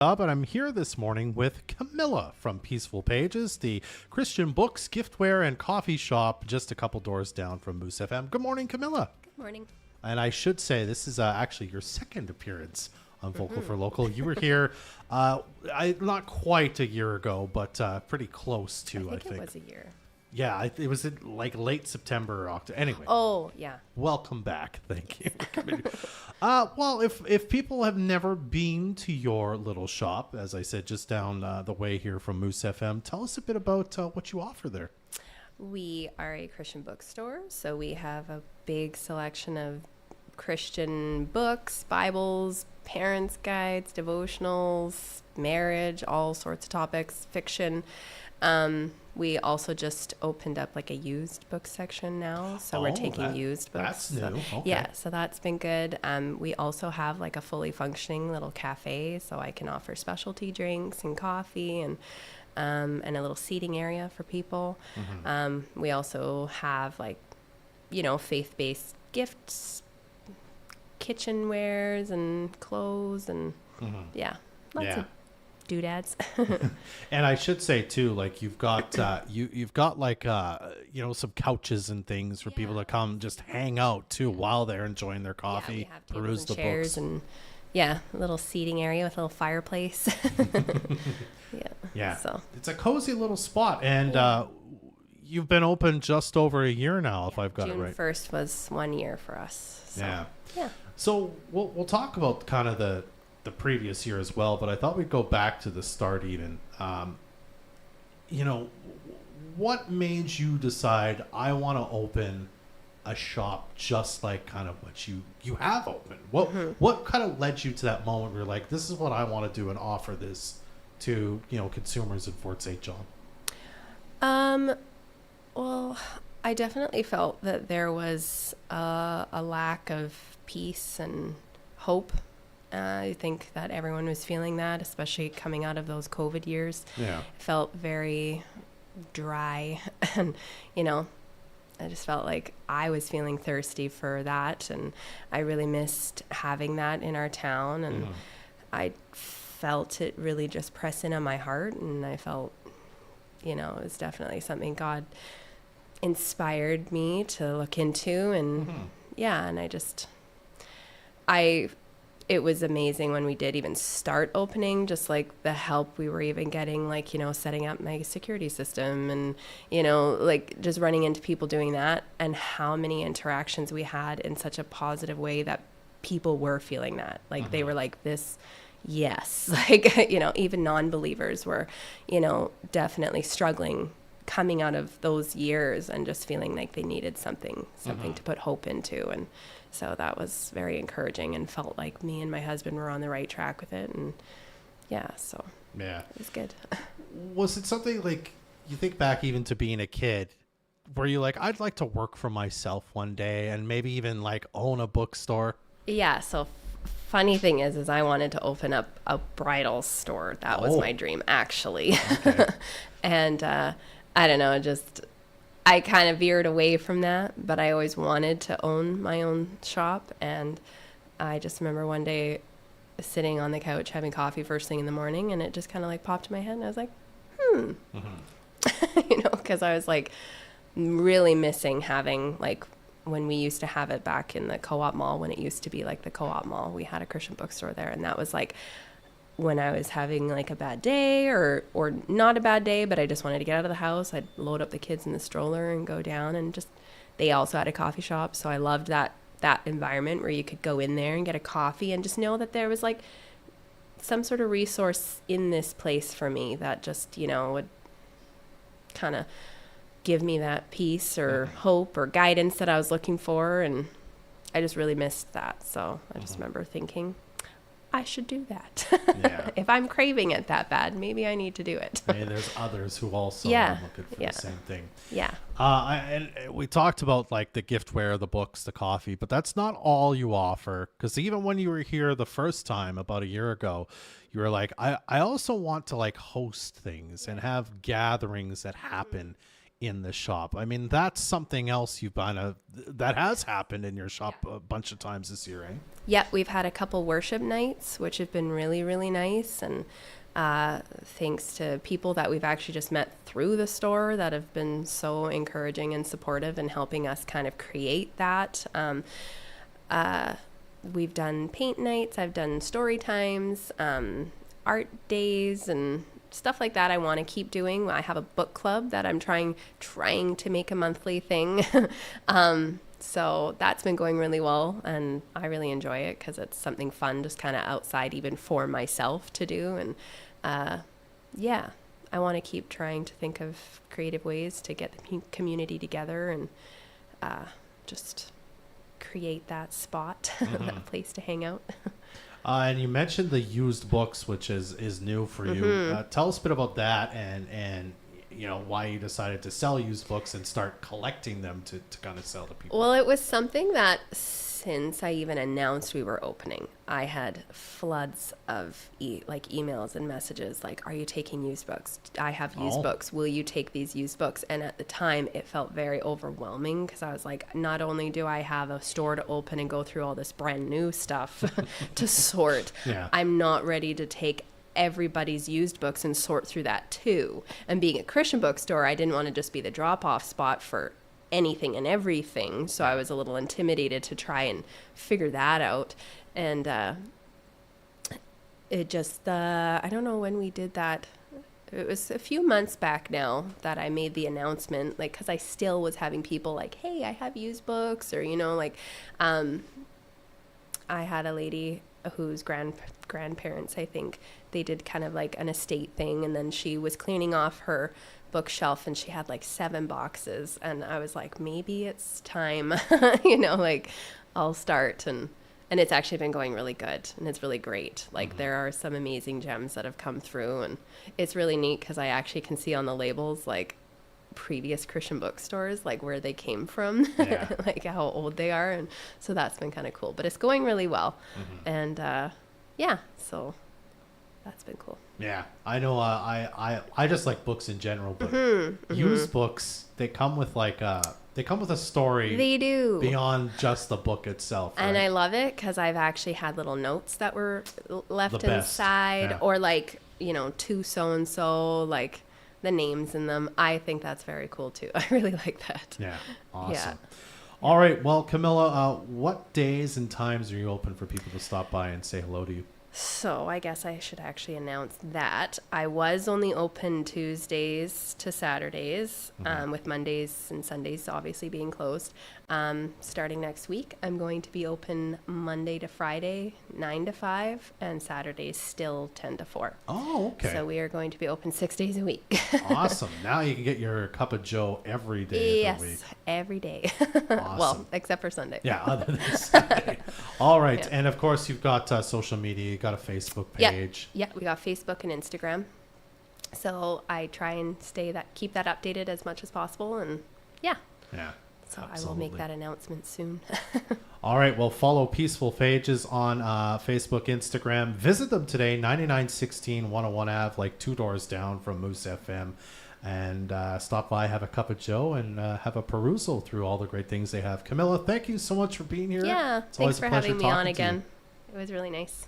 But I'm here this morning with Camilla from Peaceful Pages, the Christian books, giftware, and coffee shop just a couple doors down from Moose FM. Good morning, Camilla. Good morning. And I should say this is actually your second appearance on Vocal for Local. You were here not quite a year ago, but pretty close to, I think it was a year. Yeah, it was in like late September or October. Anyway. Oh, yeah. Welcome back. Thank you. Well, if people have never been to your little shop, as I said, just down the way here from Moose FM, tell us a bit about what you offer there. We are a Christian bookstore, so we have a big selection of Christian books, Bibles, parents' guides, devotionals, marriage, all sorts of topics, fiction. We also just opened up like a used book section now. So we're taking used books. That's new. So, okay. yeah, so that's been good. We also have like a fully functioning little cafe, so I can offer specialty drinks and coffee and a little seating area for people. Mm-hmm. We also have like, faith-based gifts, kitchenwares and clothes and lots of doodads. And I should say too, like you've got you've got like some couches and things for people to come just hang out too while they're enjoying their coffee, we have peruse the chairs books, and a little seating area with a little fireplace. So it's a cozy little spot, and you've been open just over a year now, if I've got June it right. 1st was 1 year for us. So, yeah. So we'll talk about kind of the previous year as well, but I thought we'd go back to the start even. What made you decide I want to open a shop just like kind of what you have open? What kind of led you to that moment where you're like, this is what I want to do and offer this to, consumers in Fort St. John? Well, I definitely felt that there was a lack of peace and hope. I think that everyone was feeling that, especially coming out of those COVID years. Yeah. It felt very dry. And, I just felt like I was feeling thirsty for that. And I really missed having that in our town. And I felt it really just press in on my heart. And I felt, it was definitely something God inspired me to look into. And it was amazing when we did even start opening, just like the help we were even getting, like, setting up my security system and, like just running into people doing that, and how many interactions we had in such a positive way that people were feeling that. Like they were like this, yes, like, even non-believers were, definitely struggling coming out of those years and just feeling like they needed something to put hope into. And so that was very encouraging and felt like me and my husband were on the right track with it. And it was good. Was it something like you think back even to being a kid where you're like, I'd like to work for myself one day and maybe even like own a bookstore? Yeah. So funny thing is I wanted to open up a bridal store. That was my dream, actually. Okay. And I don't know, I kind of veered away from that, but I always wanted to own my own shop. And I just remember one day sitting on the couch having coffee first thing in the morning, and it just kind of like popped in my head, and I was like, because I was like really missing having, like, when we used to have it back in the Co-op Mall, when it used to be like the Co-op Mall, we had a Christian bookstore there, and that was like when I was having like a bad day or not a bad day, but I just wanted to get out of the house, I'd load up the kids in the stroller and go down, and just, they also had a coffee shop. So I loved that environment where you could go in there and get a coffee and just know that there was like some sort of resource in this place for me that just, would kind of give me that peace or hope or guidance that I was looking for. And I just really missed that. So I just remember thinking, I should do that. Yeah. If I'm craving it that bad, maybe I need to do it. Maybe there's others who also are looking for the same thing. Yeah. And we talked about like the giftware, the books, the coffee, but that's not all you offer. Because even when you were here the first time about a year ago, you were like, I also want to like host things and have gatherings that happen in the shop. I mean, that's something else you've that has happened in your shop a bunch of times this year, eh? Yeah, we've had a couple worship nights, which have been really, really nice. And thanks to people that we've actually just met through the store that have been so encouraging and supportive and helping us kind of create that. We've done paint nights, I've done story times, art days, and stuff like that I want to keep doing. I have a book club that I'm trying to make a monthly thing. So that's been going really well, and I really enjoy it because it's something fun, just kind of outside even for myself to do. And yeah, I want to keep trying to think of creative ways to get the community together and just create that spot, that place to hang out. And you mentioned the used books, which is new for you. Tell us a bit about that and you know, why you decided to sell used books and start collecting them to kind of sell to people. Well, it was something that since I even announced we were opening, I had floods of emails and messages like, are you taking used books? I have used books. Will you take these used books? And at the time, it felt very overwhelming because I was like, not only do I have a store to open and go through all this brand new stuff to sort, I'm not ready to take everybody's used books and sort through that too. And being a Christian bookstore, I didn't want to just be the drop-off spot for anything and everything, so I was a little intimidated to try and figure that out. And it just I don't know when we did that. It was a few months back now that I made the announcement, like, because I still was having people like, hey, I have used books, or, you know, like I had a lady whose grandparents, I think, they did kind of like an estate thing, and then she was cleaning off her bookshelf and she had like 7 boxes, and I was like, maybe it's time, you know, like I'll start. And it's actually been going really good, and it's really great. Like there are some amazing gems that have come through, and it's really neat because I actually can see on the labels like previous Christian bookstores, like where they came from, like how old they are. And so that's been kind of cool, but it's going really well. And yeah, so that's been cool. Yeah, I know. I just like books in general, but used books, they come with like they come with a story. They do, beyond just the book itself. Right? And I love it because I've actually had little notes that were left inside, or like, you know, to so and so, like the names in them. I think that's very cool too. I really like that. Yeah, awesome. All right, well, Camilla, what days and times are you open for people to stop by and say hello to you? So I guess I should actually announce that I was only open Tuesdays to Saturdays, with Mondays and Sundays obviously being closed. Starting next week, I'm going to be open Monday to Friday, 9 to 5, and Saturdays still 10 to 4. Oh, okay. So we are going to be open 6 days a week. Awesome. Now you can get your cup of joe every day of the week. Yes, every day. Awesome. Well, except for Sunday. Yeah, other than Sunday. All right. And of course, you've got social media. You've got a Facebook page. Yeah, we got Facebook and Instagram. So I try and keep that updated as much as possible. And yeah. So absolutely. I will make that announcement soon. All right. Well, follow Peaceful Pages on Facebook, Instagram. Visit them today, 9916 101 Ave, like 2 doors down from Moose FM. And stop by, have a cup of joe, and have a perusal through all the great things they have. Camilla, thank you so much for being here. Yeah, thanks for having me on again. It was really nice.